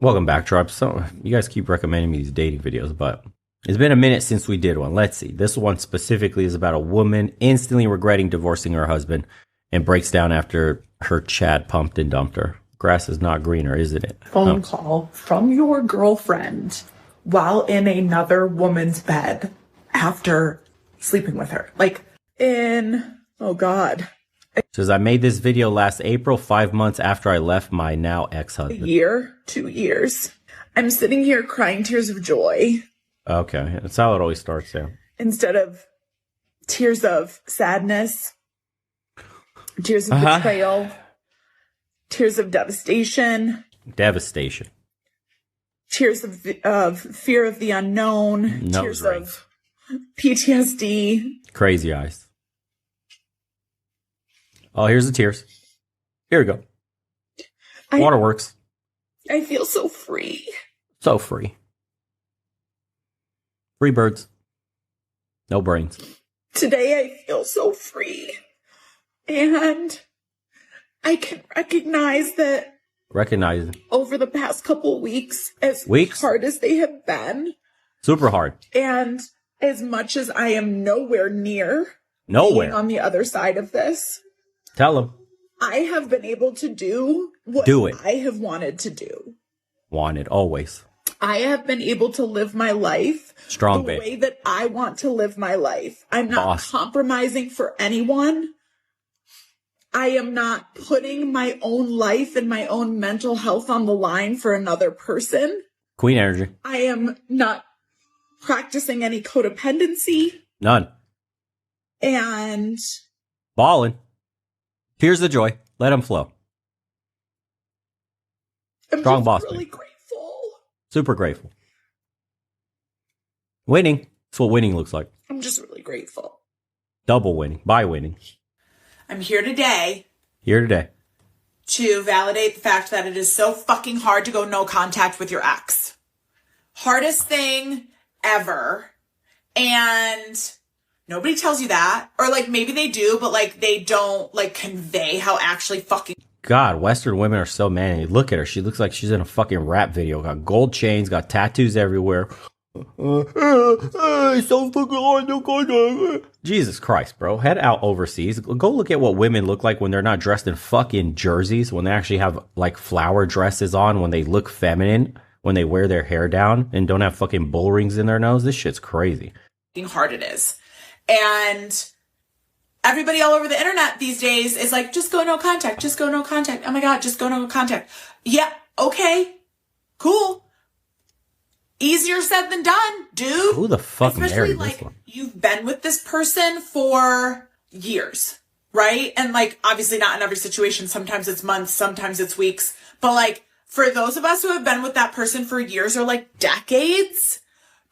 Welcome back, Tribe. So, you guys keep recommending me these dating videos, but it's been a minute since we did one. Let's see. This one specifically is about a woman instantly regretting divorcing her husband and breaks down after her Chad pumped and dumped her. Grass is not greener, isn't it? Phone call from your girlfriend while in another woman's bed after sleeping with her. Oh God. Says, I made this video last April, 5 months after I left my now ex-husband. A year, 2 years. I'm sitting here crying tears of joy. Okay, that's how it always starts, yeah. Instead of tears of sadness, tears of betrayal, tears of devastation. Devastation. Tears of fear of the unknown. Nose tears rings. of PTSD. Crazy eyes. Oh, here's the tears. Here we go. Waterworks. I feel so free. So free. Free birds. No brains. Today I feel so free. And I can recognize that over the past couple weeks, as hard as they have been. Super hard. And as much as I am nowhere near being on the other side of this. Tell them. I have been able to do what I have wanted to do. Wanted, always. I have been able to live my life the way that I want to live my life. I'm not compromising for anyone. I am not putting my own life and my own mental health on the line for another person. Queen energy. I am not practicing any codependency. None. And balling. Here's the joy. Let them flow. I'm Strong just boss. Really grateful. Super grateful. Winning. That's what winning looks like. I'm just really grateful. Double winning. By winning. I'm here today. Here today. To validate the fact that it is so fucking hard to go no contact with your ex. Hardest thing ever. And nobody tells you that. Or maybe they do, but they don't convey how actually fucking. God, Western women are so manly. Look at her. She looks like she's in a fucking rap video. Got gold chains, got tattoos everywhere. So fucking hard to contact. Jesus Christ, bro. Head out overseas. Go look at what women look like when they're not dressed in fucking jerseys, when they actually have flower dresses on, when they look feminine, when they wear their hair down and don't have fucking bull rings in their nose. This shit's crazy. Hard it is. And everybody all over the internet these days is just go no contact, just go no contact. Oh my God, just go no contact. Yeah, okay, cool. Easier said than done, dude. Who the fuck married this one? You've been with this person for years, right? And obviously not in every situation. Sometimes it's months, sometimes it's weeks. But for those of us who have been with that person for years or decades,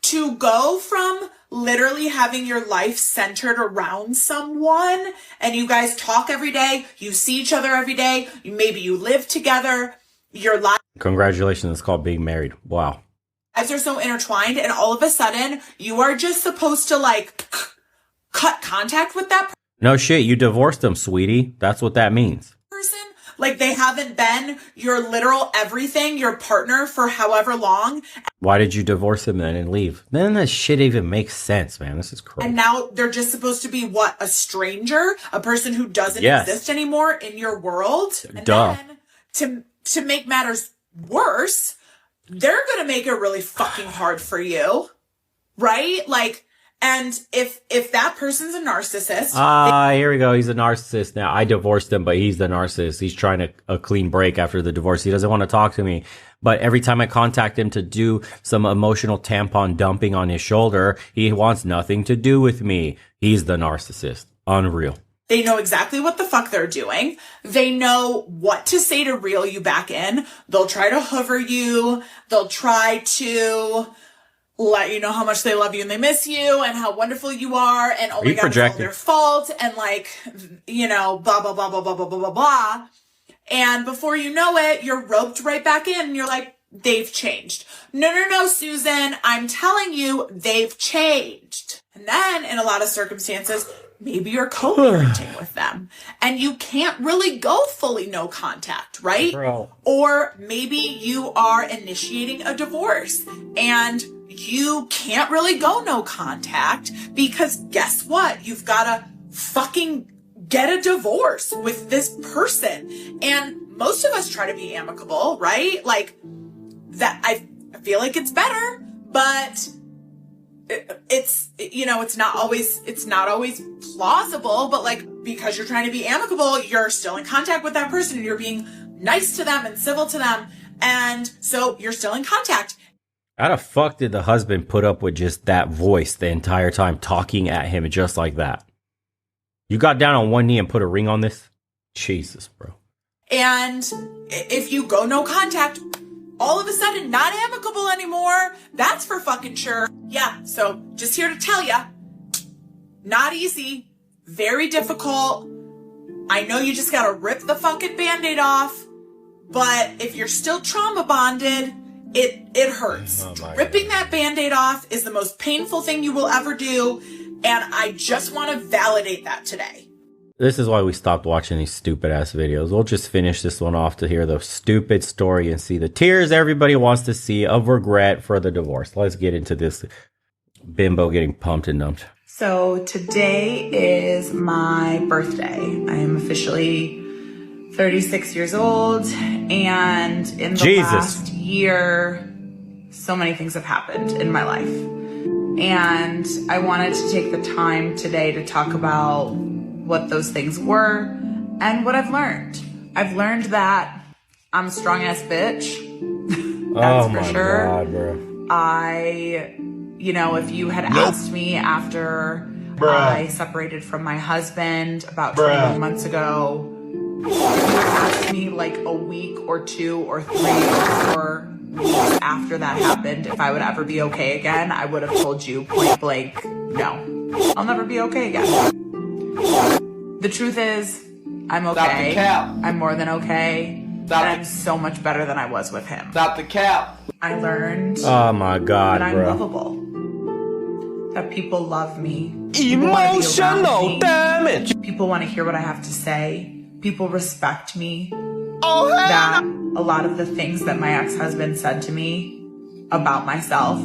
to go from literally having your life centered around someone and you guys talk every day, you see each other every day, maybe you live together, your life. Congratulations, it's called being married. Wow. Lives are so intertwined, and all of a sudden you are just supposed to cut contact with that person. No shit, you divorced them, sweetie. That's what that means. They haven't been your literal everything, your partner for however long. Why did you divorce him then and leave? Then this shit even makes sense, man. This is crazy. And now they're just supposed to be what? A stranger? A person who doesn't exist anymore in your world? And then to make matters worse, they're going to make it really fucking hard for you. Right? And if that person's a narcissist. Here we go. He's a narcissist now. I divorced him, but he's the narcissist. He's trying a clean break after the divorce. He doesn't want to talk to me. But every time I contact him to do some emotional tampon dumping on his shoulder, he wants nothing to do with me. He's the narcissist. Unreal. They know exactly what the fuck they're doing. They know what to say to reel you back in. They'll try to hover you. They'll try to let you know how much they love you and they miss you and how wonderful you are. And oh my God, it's all their fault. And blah, blah, blah, blah, blah, blah, blah, blah, blah. And before you know it, you're roped right back in and you're like, they've changed. No, Susan, I'm telling you, they've changed. And then in a lot of circumstances, maybe you're co-parenting with them and you can't really go fully no contact, right? Bro. Or maybe you are initiating a divorce and you can't really go no contact because guess what? You've got to fucking get a divorce with this person. And most of us try to be amicable, right? Like that, I feel like it's better, but it's, you know, it's not always plausible, but like, because you're trying to be amicable, you're still in contact with that person and you're being nice to them and civil to them. And so you're still in contact. How the fuck did the husband put up with just that voice the entire time talking at him just like that? You got down on one knee and put a ring on this? Jesus, bro. And if you go no contact, all of a sudden not amicable anymore. That's for fucking sure. Yeah, so just here to tell ya, not easy, very difficult. I know you just gotta rip the fucking Band-Aid off, but if you're still trauma bonded, it hurts. Ripping that Band-Aid off is the most painful thing you will ever do, and I just want to validate that today. This is why we stopped watching these stupid ass videos. We'll just finish this one off to hear the stupid story and see the tears everybody wants to see of regret for the divorce. Let's get into this bimbo getting pumped and dumped. So today is my birthday. I am officially 36 years old, and in the last year, so many things have happened in my life. And I wanted to take the time today to talk about what those things were and what I've learned. I've learned that I'm a strong ass bitch. That's for sure. God, bro. You know, if you had asked me after I separated from my husband about 21 months ago, if you had asked me like a week or 2 or 3 or 4 weeks after that happened if I would ever be okay again, I would have told you point blank, no, I'll never be okay again. The truth is, I'm okay. I'm more than okay. And I'm so much better than I was with him. Stop the cap. I learned oh my God, that I'm bro. lovable. That people love me. Emotional damage. People want to hear what I have to say. People respect me. That a lot of the things that my ex-husband said to me about myself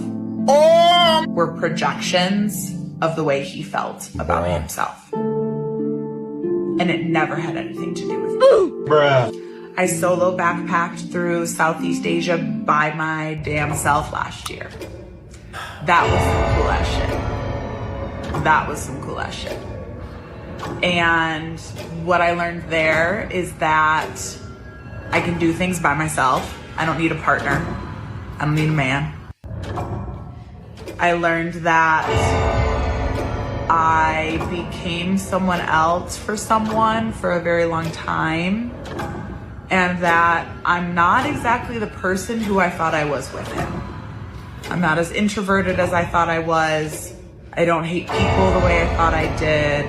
were projections of the way he felt about himself. And it never had anything to do with me. I solo backpacked through Southeast Asia by my damn self last year. That was some cool ass shit. That was some cool ass shit. And what I learned there is that I can do things by myself. I don't need a partner. I don't need a man. I learned that I became someone else for someone for a very long time, and that I'm not exactly the person who I thought I was with him. I'm not as introverted as I thought I was. I don't hate people the way I thought I did.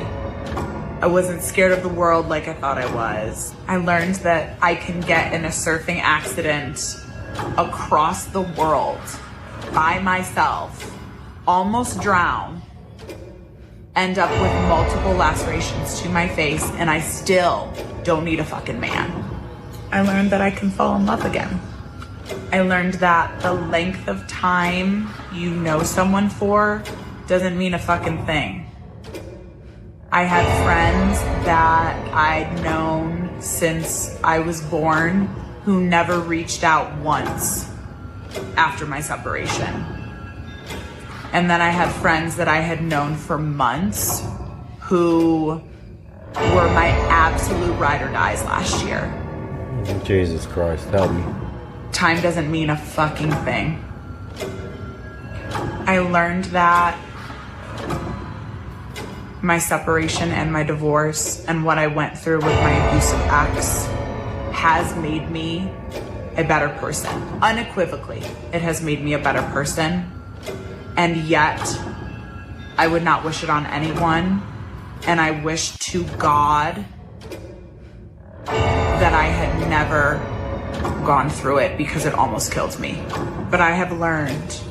I wasn't scared of the world like I thought I was. I learned that I can get in a surfing accident across the world by myself, almost drown, end up with multiple lacerations to my face, and I still don't need a fucking man. I learned that I can fall in love again. I learned that the length of time you know someone for doesn't mean a fucking thing. I had friends that I'd known since I was born who never reached out once after my separation. And then I had friends that I had known for months who were my absolute ride or dies last year. Jesus Christ, help me. Time doesn't mean a fucking thing. I learned that my separation and my divorce and what I went through with my abusive ex has made me a better person. Unequivocally, it has made me a better person. And yet, I would not wish it on anyone. And I wish to God that I had never gone through it because it almost killed me. But I have learned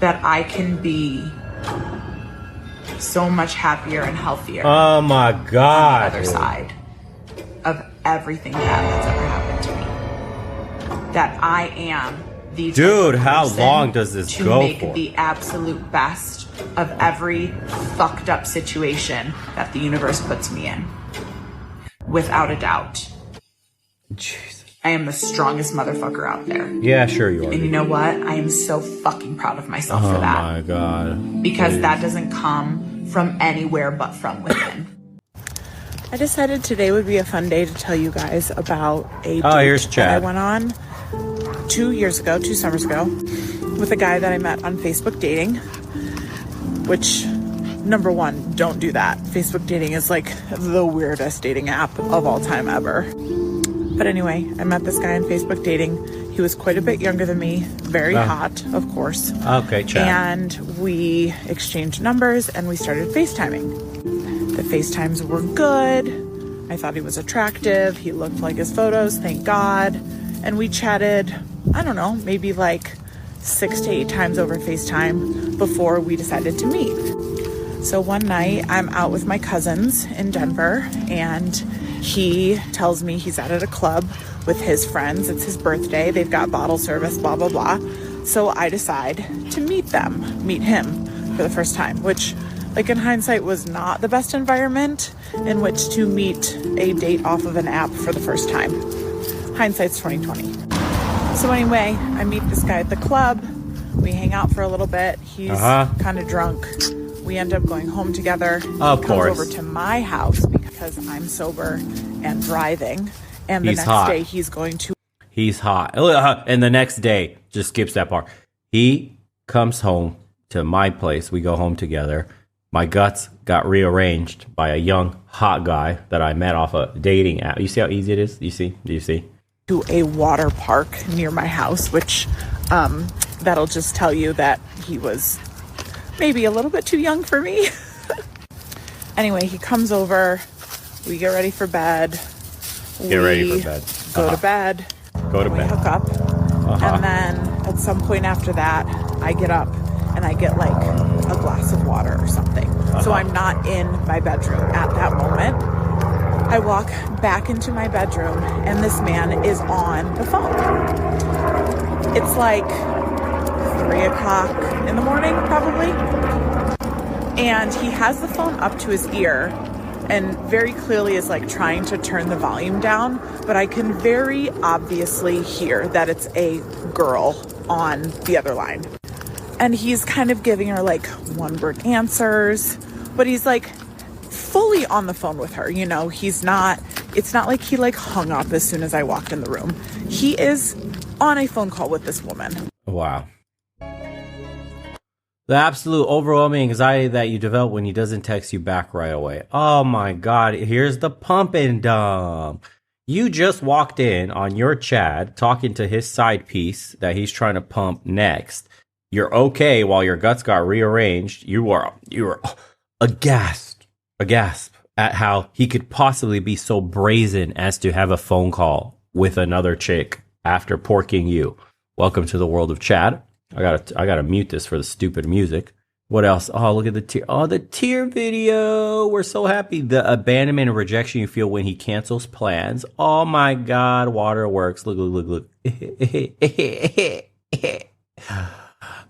that I can be so much happier and healthier. Oh my God. On the other side of everything bad that's ever happened to me. That I am the dude, how long does this go make for? The absolute best of every fucked up situation that the universe puts me in. Without a doubt. Jesus. I am the strongest motherfucker out there. Yeah, sure you are. And you know what? I am so fucking proud of myself for that. Oh my God. Because that doesn't come from anywhere but from within. I decided today would be a fun day to tell you guys about a date that I went on 2 summers ago, with a guy that I met on Facebook dating, which, number one, don't do that. Facebook dating is like the weirdest dating app of all time ever. But anyway, I met this guy on Facebook dating. He was quite a bit younger than me, very hot, of course. Okay, chat. And we exchanged numbers and we started FaceTiming. The FaceTimes were good. I thought he was attractive. He looked like his photos, thank God. And we chatted, I don't know, maybe like 6 to 8 times over FaceTime before we decided to meet. So one night I'm out with my cousins in Denver and he tells me he's out at a club with his friends. It's his birthday. They've got bottle service, blah, blah, blah. So I decide to meet him for the first time, which, like, in hindsight was not the best environment in which to meet a date off of an app for the first time. Hindsight's 2020. So anyway, I meet this guy at the club. We hang out for a little bit. He's kind of drunk. We end up going home together. Of course. Comes over to my house because I'm sober and driving. And the next day he's going to... He's hot. And the next day, just skips that part. He comes home to my place. We go home together. My guts got rearranged by a young, hot guy that I met off a dating app. You see how easy it is? Do you see? To a water park near my house, which that'll just tell you that he was maybe a little bit too young for me. Anyway, he comes over. We get ready for bed. Go to bed. We hook up. And then at some point after that, I get up and I get like a glass of water or something. So I'm not in my bedroom at that moment. I walk back into my bedroom and this man is on the phone. It's like 3 o'clock in the morning, probably. And he has the phone up to his ear and very clearly is like trying to turn the volume down, but I can very obviously hear that it's a girl on the other line. And he's kind of giving her like one-word answers, but he's like fully on the phone with her. You know, it's not like he like hung up as soon as I walked in the room. He is on a phone call with this woman. Wow. The absolute overwhelming anxiety that you develop when he doesn't text you back right away. Oh my God. Here's the pump and dump. You just walked in on your Chad talking to his side piece that he's trying to pump next. You're okay while your guts got rearranged. You were aghast at how he could possibly be so brazen as to have a phone call with another chick after porking you. Welcome to the world of Chad. I gotta mute this for the stupid music. What else? Oh, look at the tear. Oh, the tear video. We're so happy. The abandonment and rejection you feel when he cancels plans. Oh my God. Waterworks. Look.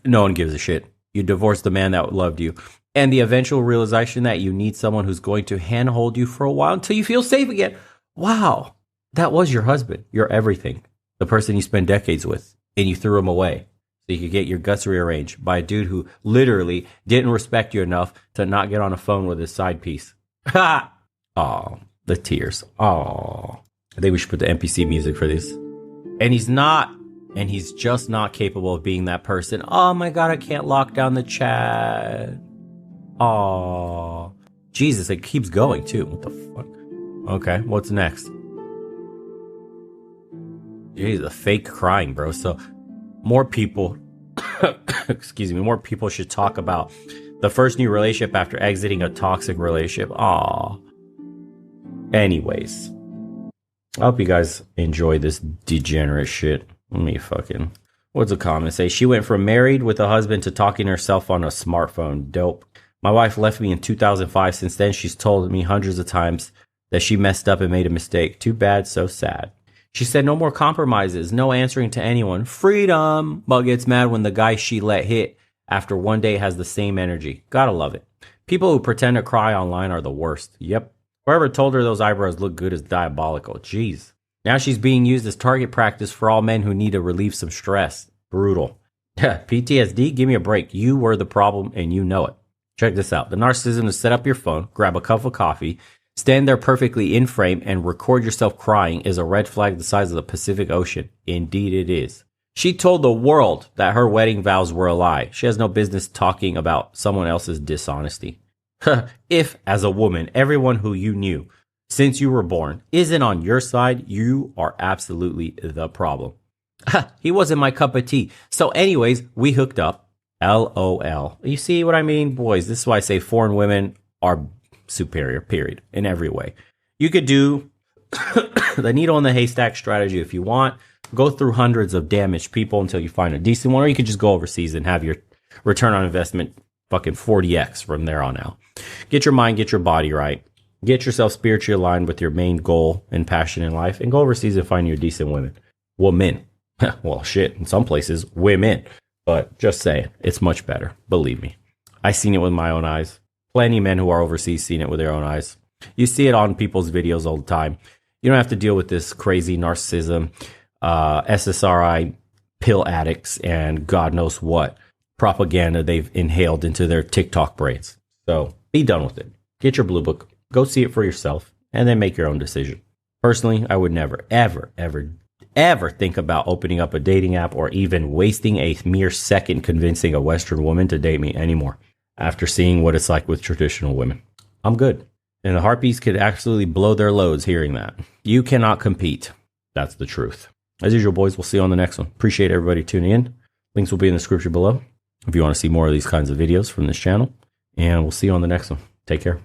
No one gives a shit. You divorced the man that loved you. And the eventual realization that you need someone who's going to handhold you for a while until you feel safe again. Wow. That was your husband. Your everything. The person you spent decades with. And you threw him away. So you could get your guts rearranged by a dude who literally didn't respect you enough to not get on a phone with his side piece. Ha! Oh, the tears. Oh, I think we should put the NPC music for this. And he's just not capable of being that person. Oh my God, I can't lock down the chat. Oh, Jesus, it keeps going too. What the fuck? Okay, what's next? Jeez, the fake crying, bro. So more people, more people should talk about the first new relationship after exiting a toxic relationship. Aw. Anyways, I hope you guys enjoy this degenerate shit. What's a comment say? She went from married with a husband to talking to herself on a smartphone. Dope. My wife left me in 2005. Since then, she's told me hundreds of times that she messed up and made a mistake. Too bad, so sad. She said no more compromises, no answering to anyone. Freedom! But gets mad when the guy she let hit after one day has the same energy. Gotta love it. People who pretend to cry online are the worst. Yep. Whoever told her those eyebrows look good is diabolical. Jeez. Now she's being used as target practice for all men who need to relieve some stress. Brutal. PTSD? Give me a break. You were the problem and you know it. Check this out. The narcissism is set up your phone, grab a cup of coffee, stand there perfectly in frame, and record yourself crying is a red flag the size of the Pacific Ocean. Indeed it is. She told the world that her wedding vows were a lie. She has no business talking about someone else's dishonesty. If, as a woman, everyone who you knew since you were born isn't on your side, you are absolutely the problem. He wasn't my cup of tea. So anyways, we hooked up. LOL. You see what I mean? Boys, this is why I say foreign women are superior, period, in every way. You could do the needle in the haystack strategy if you want. Go through hundreds of damaged people until you find a decent one, or you could just go overseas and have your return on investment fucking 40x from there on out. Get your mind, get your body right. Get yourself spiritually aligned with your main goal and passion in life, and go overseas and find your decent women. Women. Well, shit, in some places, women. But just saying, it's much better. Believe me. I've seen it with my own eyes. Plenty of men who are overseas seen it with their own eyes. You see it on people's videos all the time. You don't have to deal with this crazy narcissism, SSRI, pill addicts, and God knows what propaganda they've inhaled into their TikTok brains. So be done with it. Get your blue book. Go see it for yourself, and then make your own decision. Personally, I would never, ever, ever, ever think about opening up a dating app or even wasting a mere second convincing a Western woman to date me anymore after seeing what it's like with traditional women. I'm good. And the harpies could absolutely blow their loads hearing that. You cannot compete. That's the truth. As usual, boys, we'll see you on the next one. Appreciate everybody tuning in. Links will be in the description below if you want to see more of these kinds of videos from this channel. And we'll see you on the next one. Take care.